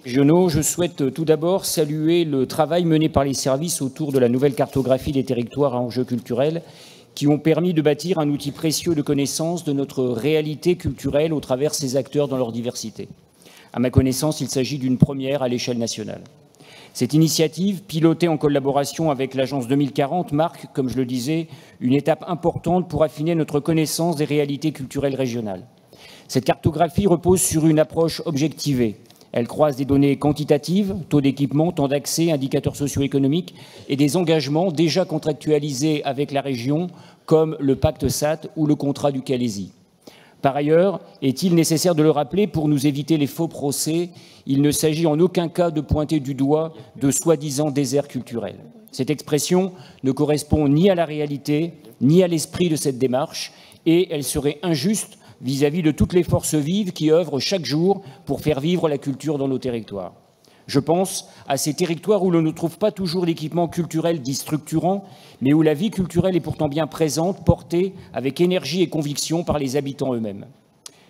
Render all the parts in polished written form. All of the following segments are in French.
régionaux, je souhaite tout d'abord saluer le travail mené par les services autour de la nouvelle cartographie des territoires à enjeux culturels qui ont permis de bâtir un outil précieux de connaissance de notre réalité culturelle au travers ses acteurs dans leur diversité. À ma connaissance, il s'agit d'une première à l'échelle nationale. Cette initiative, pilotée en collaboration avec l'Agence 2040, marque, comme je le disais, une étape importante pour affiner notre connaissance des réalités culturelles régionales. Cette cartographie repose sur une approche objectivée. Elle croise des données quantitatives, taux d'équipement, temps d'accès, indicateurs socio-économiques et des engagements déjà contractualisés avec la région, comme le pacte SAT ou le contrat du Calaisis. Par ailleurs, est-il nécessaire de le rappeler, pour nous éviter les faux procès, il ne s'agit en aucun cas de pointer du doigt de soi-disant désert culturel. Cette expression ne correspond ni à la réalité, ni à l'esprit de cette démarche, et elle serait injuste vis-à-vis de toutes les forces vives qui œuvrent chaque jour pour faire vivre la culture dans nos territoires. Je pense à ces territoires où l'on ne trouve pas toujours d'équipements culturels dits structurants, mais où la vie culturelle est pourtant bien présente, portée avec énergie et conviction par les habitants eux-mêmes.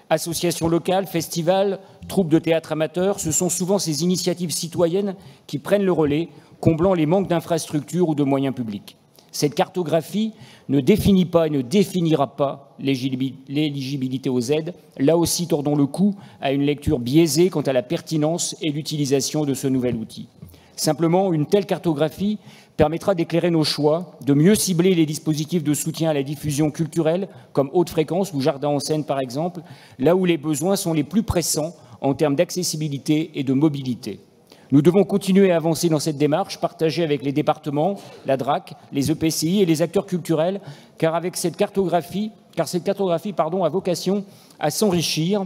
Associations locales, festivals, troupes de théâtre amateurs, ce sont souvent ces initiatives citoyennes qui prennent le relais, comblant les manques d'infrastructures ou de moyens publics. Cette cartographie ne définit pas et ne définira pas l'éligibilité aux aides. Là aussi, tordons le cou à une lecture biaisée quant à la pertinence et l'utilisation de ce nouvel outil. Simplement, une telle cartographie permettra d'éclairer nos choix, de mieux cibler les dispositifs de soutien à la diffusion culturelle, comme Haute Fréquence ou Jardin en Seine par exemple, là où les besoins sont les plus pressants en termes d'accessibilité et de mobilité. Nous devons continuer à avancer dans cette démarche, partagée avec les départements, la DRAC, les EPCI et les acteurs culturels, car cette cartographie a vocation à s'enrichir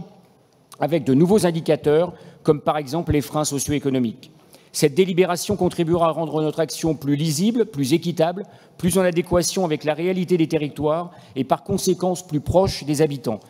avec de nouveaux indicateurs, comme par exemple les freins socio-économiques. Cette délibération contribuera à rendre notre action plus lisible, plus équitable, plus en adéquation avec la réalité des territoires et par conséquent plus proche des habitants.